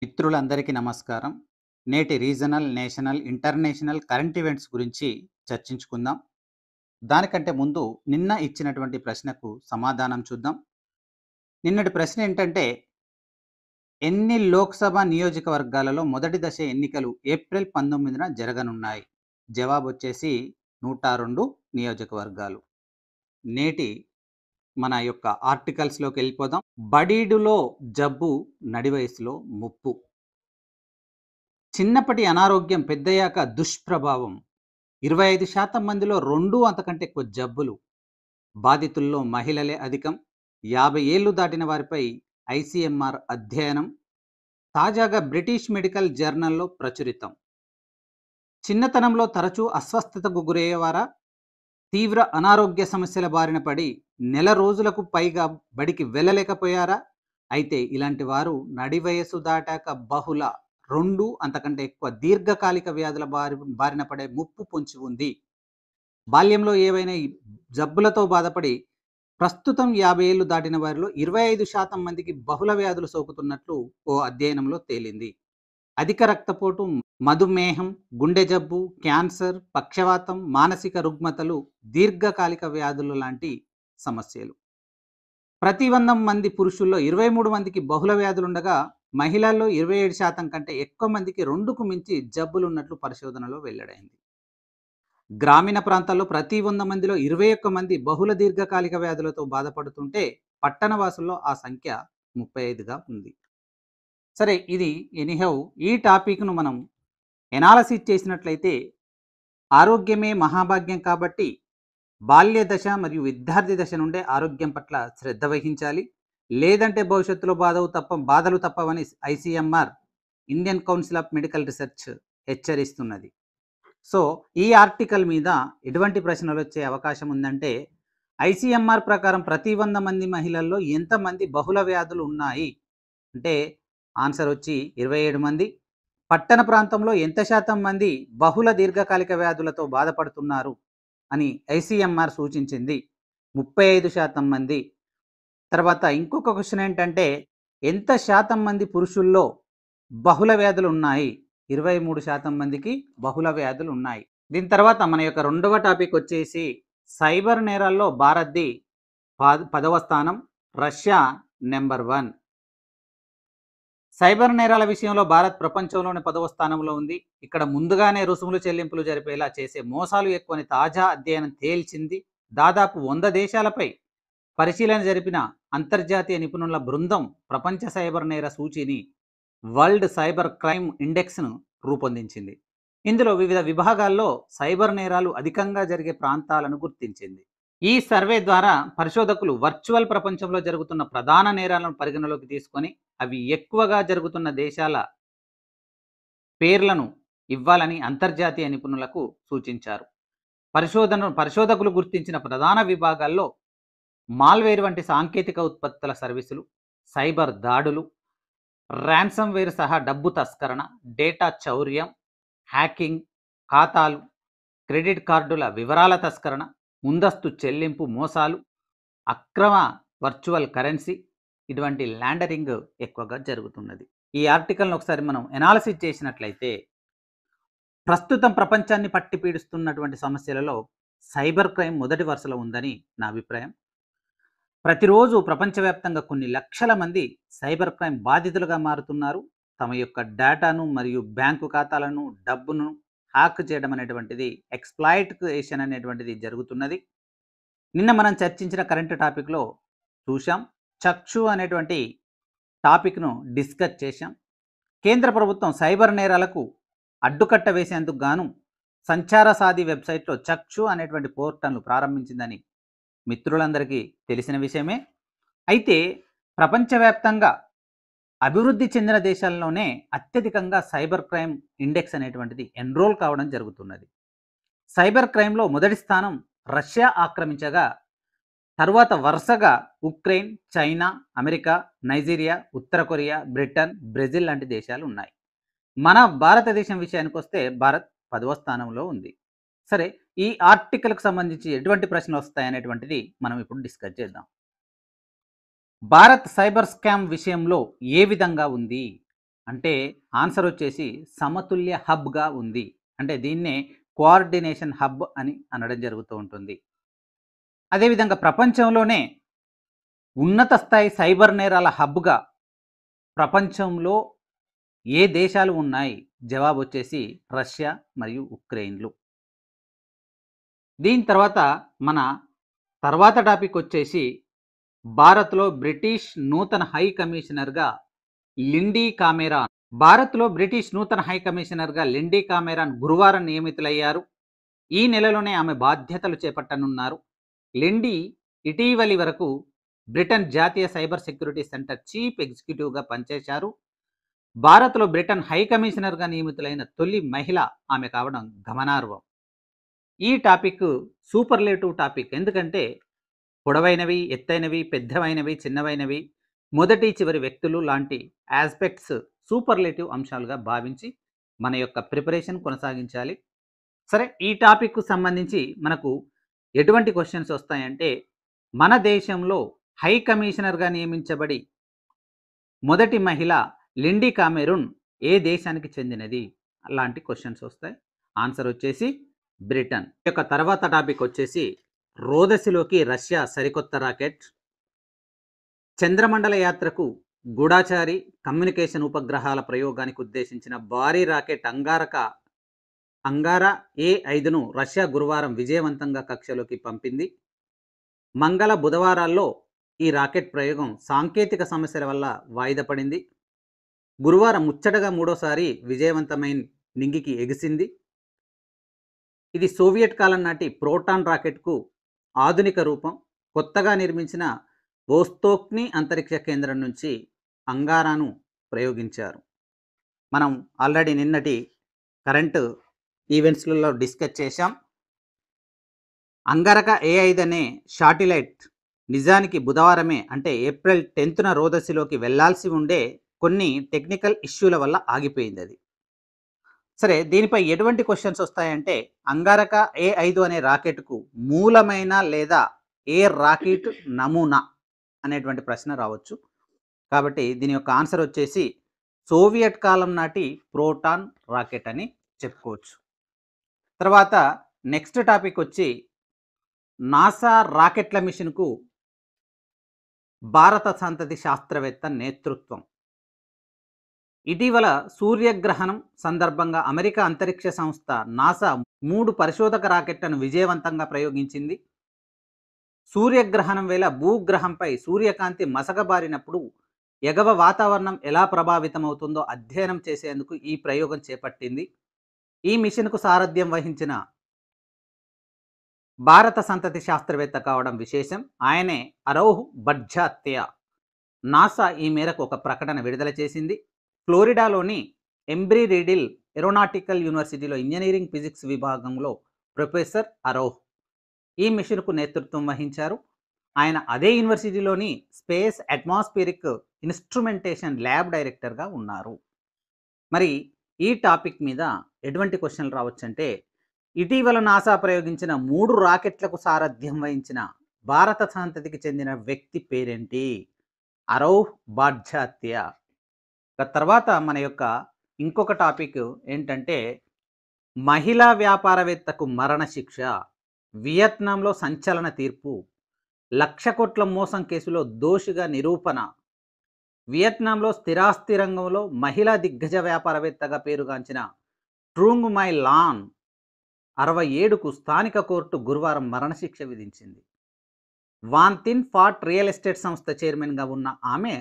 మిత్రులందరికీ నమస్కారం. నేటి regional, national, international current events గురించి చర్చించుకుందాం. దానికంటే ముందు నిన్న ఇచ్చినటువంటి ప్రశ్నకు సమాధానం చూద్దాం. నిన్నటి ప్రశ్న ఏంటంటే, ఎన్ని లోక్‌సభ నియోజకవర్గాలలో మొదటి దశ ఎన్నికలు ఏప్రిల్ 19న జరగనున్నాయి? జవాబొచ్చేసి 102 నియోజకవర్గాలు. నేటి మన యొక్క ఆర్టికల్స్‌లోకెళ్ళిపోదాం. బడీడులో జబ్బు, నడి వయసులో ముప్పు. చిన్నప్పటి అనారోగ్యం పెద్దయ్యాక దుష్ప్రభావం. 25% మందిలో 2 అంతకంటే ఎక్కువ జబ్బులు. బాధితుల్లో మహిళలే అధికం. 50 ఏళ్లు దాటిన వారిపై ఐసీఎంఆర్ అధ్యయనం. తాజాగా బ్రిటిష్ మెడికల్ జర్నల్‌లో ప్రచురితం. చిన్నతనంలో తరచూ అస్వస్థతకు గురయ్యేవారా? తీవ్ర అనారోగ్య సమస్యల బారిన పడి నెల రోజులకు పైగా బడికి వెళ్ళలేకపోయారా? అయితే ఇలాంటి వారు నడి వయస్సు దాటాక బహుళ 2 అంతకంటే ఎక్కువ దీర్ఘకాలిక వ్యాధుల బారిన పడే ముప్పు పొంచి ఉంది. బాల్యంలో ఏవైనా ఈ జబ్బులతో బాధపడి ప్రస్తుతం 50 ఏళ్లు దాటిన వారిలో 25% మందికి బహుళ వ్యాధులు సోకుతున్నట్లు ఓ అధ్యయనంలో తేలింది. అధిక రక్తపోటు, మధుమేహం, గుండె జబ్బు, క్యాన్సర్, పక్షవాతం, మానసిక రుగ్మతలు, దీర్ఘకాలిక వ్యాధులు లాంటి సమస్యలు. ప్రతి 100 మంది పురుషుల్లో 23 మందికి బహుళ వ్యాధులుండగా, మహిళల్లో 27% కంటే ఎక్కువ మందికి 2కు మించి జబ్బులున్నట్లు పరిశోధనలో వెల్లడైంది. గ్రామీణ ప్రాంతాల్లో ప్రతి 100 మందిలో 21 మంది బహుళ దీర్ఘకాలిక వ్యాధులతో బాధపడుతుంటే, పట్టణ వాసుల్లో ఆ సంఖ్య 35గా ఉంది. సరే, ఇది ఎనీహౌ ఈ టాపిక్‌ను మనం ఎనాలిసిస్ చేసినట్లయితే, ఆరోగ్యమే మహాభాగ్యం కాబట్టి బాల్య దశ మరియు విద్యార్థి దశ నుండే ఆరోగ్యం పట్ల శ్రద్ధ వహించాలి. లేదంటే భవిష్యత్తులో బాధలు తప్పవని ICMR, Indian Council of Medical Research హెచ్చరిస్తున్నది. సో, ఈ ఆర్టికల్ మీద ఎటువంటి ప్రశ్నలొచ్చే అవకాశం ఉందంటే, ఐసీఎంఆర్ ప్రకారం ప్రతి 100 మంది మహిళల్లో ఎంతమంది బహుళ వ్యాధులు ఉన్నాయి? అంటే ఆన్సర్ వచ్చి 27 మంది. పట్టణ ప్రాంతంలో ఎంత శాతం మంది బహుళ దీర్ఘకాలిక వ్యాధులతో బాధపడుతున్నారు అని ఐసీఎంఆర్ సూచించింది. 35% మంది. తర్వాత ఇంకొక క్వెషన్ ఏంటంటే, ఎంత శాతం మంది పురుషుల్లో బహుళ వ్యాధులు ఉన్నాయి? 23% మందికి బహుళ వ్యాధులు ఉన్నాయి. దీని తర్వాత మన యొక్క రెండవ టాపిక్ వచ్చేసి సైబర్ నేరాల్లో భారత్‌ది 10వ స్థానం, రష్యా నెంబర్ 1. సైబర్ నేరాల విషయంలో భారత్ ప్రపంచంలోనే 10వ స్థానంలో ఉంది. ఇక్కడ ముందుగానే రుసుములు చెల్లింపులు జరిపేలా చేసే మోసాలు ఎక్కువని తాజా అధ్యయనం తేల్చింది. దాదాపు 100 దేశాలపై పరిశీలన జరిపిన అంతర్జాతీయ నిపుణుల బృందం ప్రపంచ సైబర్ నేర సూచీని వరల్డ్ సైబర్ క్రైమ్ ఇండెక్స్‌ను రూపొందించింది. ఇందులో వివిధ విభాగాల్లో సైబర్ నేరాలు అధికంగా జరిగే ప్రాంతాలను గుర్తించింది. ఈ సర్వే ద్వారా పరిశోధకులు వర్చువల్ ప్రపంచంలో జరుగుతున్న ప్రధాన నేరాలను పరిగణలోకి తీసుకొని అవి ఎక్కువగా జరుగుతున్న దేశాల పేర్లను ఇవ్వాలని అంతర్జాతీయ నిపుణులకు సూచించారు. పరిశోధకులు గుర్తించిన ప్రధాన విభాగాల్లో మాల్వేర్ వంటి సాంకేతిక ఉత్పత్తుల సర్వీసులు, సైబర్ దాడులు, ర్యాన్సమ్‌వేర్ సహా డబ్బు తస్కరణ, డేటా చౌర్యం, హ్యాకింగ్, ఖాతాలు, క్రెడిట్ కార్డుల వివరాల తస్కరణ, ముందస్తు చెల్లింపు మోసాలు, అక్రమ వర్చువల్ కరెన్సీ, ఇటువంటి ల్యాండరింగ్ ఎక్కువగా జరుగుతున్నది. ఈ ఆర్టికల్‌ని ఒకసారి మనం ఎనాలిసిస్ చేసినట్లయితే, ప్రస్తుతం ప్రపంచాన్ని పట్టి పీడిస్తున్నటువంటి సమస్యలలో సైబర్ క్రైమ్ మొదటి వరుసలో ఉందని నా అభిప్రాయం. ప్రతిరోజు ప్రపంచవ్యాప్తంగా కొన్ని లక్షల మంది సైబర్ క్రైమ్ బాధితులుగా మారుతున్నారు. తమ యొక్క డేటాను మరియు బ్యాంకు ఖాతాలను, డబ్బును హ్యాక్ చేయడం అనేటువంటిది, ఎక్స్‌ప్లాయిటేషన్ అనేటువంటిది జరుగుతున్నది. నిన్న మనం చర్చించిన కరెంట్ టాపిక్‌లో చూశాం. చక్షు అనేటువంటి టాపిక్‌ను డిస్కస్ చేశాం. కేంద్ర ప్రభుత్వం సైబర్ నేరాలకు అడ్డుకట్ట వేసేందుకు గాను సంచార సాధి వెబ్‌సైట్‌లో చక్షు అనేటువంటి పోర్టల్‌ను ప్రారంభించిందని మిత్రులందరికీ తెలిసిన విషయమే. అయితే ప్రపంచవ్యాప్తంగా అభివృద్ధి చెందిన దేశాల్లోనే అత్యధికంగా సైబర్ క్రైమ్ ఇండెక్స్ అనేటువంటిది ఎన్రోల్ కావడం జరుగుతున్నది. సైబర్ క్రైమ్‌లో మొదటి స్థానం రష్యా ఆక్రమించగా, తరువాత వరుసగా ఉక్రెయిన్, చైనా, అమెరికా, నైజీరియా, ఉత్తర కొరియా, బ్రిటన్, బ్రెజిల్ లాంటి దేశాలు ఉన్నాయి. మన భారతదేశం విషయానికొస్తే భారత్ 10వ స్థానంలో ఉంది. సరే, ఈ ఆర్టికల్‌కు సంబంధించి ఎటువంటి ప్రశ్నలు వస్తాయనేటువంటిది మనం ఇప్పుడు డిస్కస్ చేద్దాం. భారత్ సైబర్ స్కామ్ విషయంలో ఏ విధంగా ఉంది? అంటే ఆన్సర్ వచ్చేసి సమతుల్య హబ్గా ఉంది. అంటే దీన్నే కోఆర్డినేషన్ హబ్ అని అనడం జరుగుతూ ఉంటుంది. అదేవిధంగా ప్రపంచంలోనే ఉన్నత స్థాయి సైబర్ నేరాల హబ్గా ప్రపంచంలో ఏ దేశాలు ఉన్నాయి? జవాబు వచ్చేసి రష్యా మరియు ఉక్రెయిన్‌లు. దీని తర్వాత మన తర్వాత టాపిక్ వచ్చేసి భారత్‌లో బ్రిటిష్ నూతన హై కమిషనర్‌గా లిండీ కామెరాన్. భారత్‌లో బ్రిటిష్ నూతన హై కమిషనర్‌గా లిండీ కామెరాన్ గురువారం నియమితులయ్యారు. ఈ నెలలోనే ఆమె బాధ్యతలు చేపట్టనున్నారు. లిండీ ఇటీవలి వరకు బ్రిటన్ జాతీయ సైబర్ సెక్యూరిటీ సెంటర్ చీఫ్ ఎగ్జిక్యూటివ్‌గా పనిచేశారు. భారత్‌లో బ్రిటన్ హై కమిషనర్‌గా నియమితులైన తొలి మహిళ ఆమె కావడం గమనార్హం. ఈ టాపిక్ సూపర్లేటివ్ టాపిక్. ఎందుకంటే పొడవైనవి, ఎత్తైనవి, పెద్దవైనవి, చిన్నవైనవి, మొదటి, చివరి వ్యక్తులు లాంటి యాస్పెక్ట్స్ సూపర్లేటివ్ అంశాలుగా భావించి మన యొక్క ప్రిపరేషన్ కొనసాగించాలి. సరే, ఈ టాపిక్‌కు సంబంధించి మనకు ఎటువంటి క్వెషన్స్ వస్తాయంటే, మన దేశంలో హై కమిషనర్‌గా నియమించబడి మొదటి మహిళ లిండీ కామెరూన్ ఏ దేశానికి చెందినది? అలాంటి క్వెషన్స్ వస్తాయి. ఆన్సర్ వచ్చేసి బ్రిటన్. ఈ యొక్క తర్వాత టాపిక్ వచ్చేసి రోదసిలోకి రష్యా సరికొత్త రాకెట్. చంద్రమండల యాత్రకు గూఢచారి కమ్యూనికేషన్ ఉపగ్రహాల ప్రయోగానికి ఉద్దేశించిన భారీ రాకెట్ అంగారా ఏ-5ను రష్యా గురువారం విజయవంతంగా కక్షలోకి పంపింది. మంగళ, బుధవారాల్లో ఈ రాకెట్ ప్రయోగం సాంకేతిక సమస్యల వల్ల వాయిదా పడింది. గురువారం ముచ్చటగా మూడోసారి విజయవంతమైన నింగికి ఎగిసింది. ఇది సోవియట్ కాలం నాటి ప్రోటాన్ రాకెట్కు ఆధునిక రూపం. కొత్తగా నిర్మించిన వోస్తోక్ని అంతరిక్ష కేంద్రం నుంచి అంగారాను ప్రయోగించారు. మనం ఆల్రెడీ నిన్నటి కరెంట్ ఈవెంట్స్లలో డిస్కస్ చేశాం. అంగారక ఏ-5 అనే శాటిలైట్ నిజానికి బుధవారమే అంటే ఏప్రిల్ 10న రోదసిలోకి వెళ్లాల్సి ఉండే కొన్ని టెక్నికల్ ఇష్యూల వల్ల ఆగిపోయింది అది. సరే, దీనిపై ఎటువంటి క్వశ్చన్స్ వస్తాయంటే, అంగారక ఏ-5 అనే రాకెట్కు మూలమైన లేదా ఏ రాకెట్ నమూనా అనేటువంటి ప్రశ్న రావచ్చు. కాబట్టి దీని యొక్క ఆన్సర్ వచ్చేసి సోవియట్ కాలం నాటి ప్రోటాన్ రాకెట్ అని చెప్పుకోవచ్చు. తర్వాత నెక్స్ట్ టాపిక్ వచ్చి నాసా రాకెట్ల మిషన్కు భారత సంతతి శాస్త్రవేత్త నేతృత్వం. ఇటీవల సూర్యగ్రహణం సందర్భంగా అమెరికా అంతరిక్ష సంస్థ నాసా 3 పరిశోధక రాకెట్లను విజయవంతంగా ప్రయోగించింది. సూర్యగ్రహణం వేళ భూగ్రహంపై సూర్యకాంతి మసకబారినప్పుడు ఎగవ వాతావరణం ఎలా ప్రభావితమవుతుందో అధ్యయనం చేసేందుకు ఈ ప్రయోగం చేపట్టింది. ఈ మిషన్కు సారథ్యం వహించిన భారత సంతతి శాస్త్రవేత్త కావడం విశేషం. ఆయనే అరౌహ్ బడ్జాత్య. నాసా ఈ మేరకు ఒక ప్రకటన విడుదల చేసింది. ఫ్లోరిడాలోని ఎంబ్రీ రీడిల్ ఏరోనాటికల్ యూనివర్సిటీలో ఇంజనీరింగ్ ఫిజిక్స్ విభాగంలో ప్రొఫెసర్ అరౌహ్ ఈ మిషన్కు నేతృత్వం వహించారు. ఆయన అదే యూనివర్సిటీలోని స్పేస్ అట్మాస్ఫిరిక్ ఇన్స్ట్రుమెంటేషన్ ల్యాబ్ డైరెక్టర్గా ఉన్నారు. మరి ఈ టాపిక్ మీద ఎటువంటి క్వశ్చన్లు రావచ్చంటే, ఇటీవల నాసా ప్రయోగించిన 3 రాకెట్లకు సారథ్యం వహించిన భారత సంతతికి చెందిన వ్యక్తి పేరేంటి? అరౌహ్ బాడ్జాత్య. తర్వాత మన యొక్క ఇంకొక టాపిక్ ఏంటంటే, మహిళా వ్యాపారవేత్తకు మరణశిక్ష. వియత్నాంలో సంచలన తీర్పు. 1,00,000 కోట్ల మోసం కేసులో దోషిగా నిరూపణ. వియత్నాంలో స్థిరాస్తి రంగంలో మహిళా దిగ్గజ వ్యాపారవేత్తగా పేరుగాంచిన ట్రూంగ్ మై లాన్ 67కు స్థానిక కోర్టు గురువారం మరణశిక్ష విధించింది. వాన్ తిన్ ఫాట్ రియల్ ఎస్టేట్ సంస్థ చైర్మన్గా ఉన్న ఆమె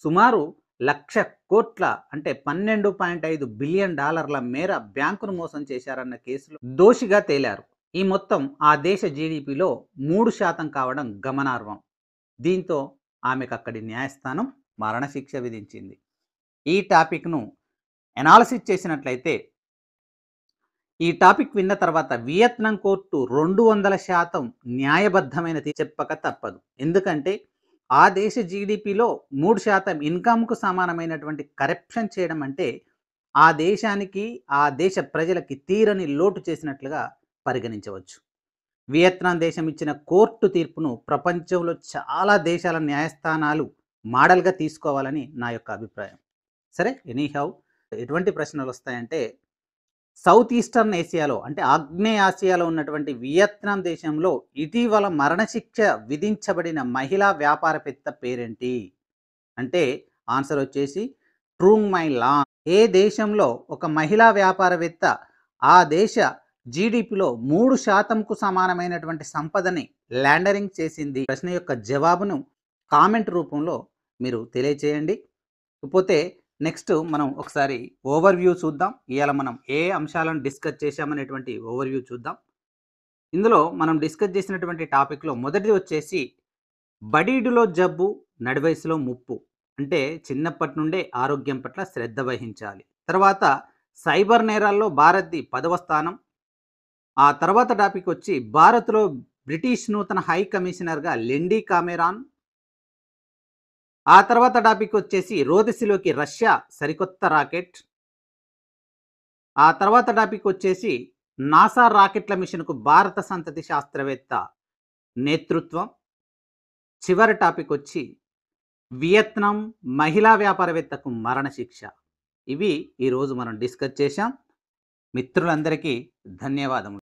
సుమారు 1,00,000 కోట్ల అంటే $12.5 బిలియన్ మేర బ్యాంకును మోసం చేశారన్న కేసులో దోషిగా తేలారు. ఈ మొత్తం ఆ దేశ జీడిపిలో 3% కావడం గమనార్హం. దీంతో ఆమెకు అక్కడి న్యాయస్థానం మరణశిక్ష విధించింది. ఈ టాపిక్ను అనాలిసిస్ చేసినట్లయితే, ఈ టాపిక్ విన్న తర్వాత వియత్నాం కోర్టు 200% న్యాయబద్ధమైన చెప్పక తప్పదు. ఎందుకంటే ఆ దేశ జీడిపిలో 3% ఇన్కమ్కు సమానమైనటువంటి కరప్షన్ చేయడం అంటే ఆ దేశానికి, ఆ దేశ ప్రజలకి తీరని లోటు చేసినట్లుగా పరిగణించవచ్చు. వియత్నాం దేశం ఇచ్చిన కోర్టు తీర్పును ప్రపంచంలో చాలా దేశాల న్యాయస్థానాలు మోడల్గా తీసుకోవాలని నా యొక్క అభిప్రాయం. సరే, ఎనీహౌ ఎటువంటి ప్రశ్నలు వస్తాయంటే, సౌత్ ఈస్టర్న్ ఏసియాలో అంటే ఆగ్నేయ ఆసియాలో ఉన్నటువంటి వియత్నాం దేశంలో ఇటీవల మరణశిక్ష విధించబడిన మహిళా వ్యాపారవేత్త పేరేంటి? అంటే ఆన్సర్ వచ్చేసి ట్రూంగ్ మై లాంగ్. ఏ దేశంలో ఒక మహిళా వ్యాపారవేత్త ఆ దేశ జీడిపిలో 3% సమానమైనటువంటి సంపదని ల్యాండరింగ్ చేసింది? ప్రశ్న యొక్క జవాబును కామెంట్ రూపంలో మీరు తెలియచేయండి. ఇకపోతే నెక్స్ట్ మనం ఒకసారి ఓవర్‌వ్యూ చూద్దాం. ఇయాల మనం ఏ అంశాలను డిస్కస్ చేశామనేటువంటి ఓవర్‌వ్యూ చూద్దాం. ఇందులో మనం డిస్కస్ చేసినటువంటి టాపిక్‌లో మొదటిది వచ్చేసి బడీడులో జబ్బు, నడివయసులో ముప్పు. అంటే చిన్నప్పటి నుండే ఆరోగ్యం పట్ల శ్రద్ధ వహించాలి. తర్వాత సైబర్ నేరాల్లో భారత్‌ది 10వ స్థానం. ఆ తర్వాత టాపిక్ వచ్చి భారత్‌లో బ్రిటిష్ నూతన హై కమిషనర్‌గా లెండీ కామెరాన్. ఆ తర్వాత టాపిక్ వచ్చేసి రోదసిలోకి రష్యా సరికొత్త రాకెట్. ఆ తర్వాత టాపిక్ వచ్చేసి నాసా రాకెట్ల మిషన్‌కు భారత సంతతి శాస్త్రవేత్త నేతృత్వం. చివరి టాపిక్ వచ్చి వియత్నాం మహిళా వ్యాపారవేత్తకు మరణశిక్ష. ఇవి ఈరోజు మనం డిస్కస్ చేశాం. మిత్రులందరికీ ధన్యవాదములు.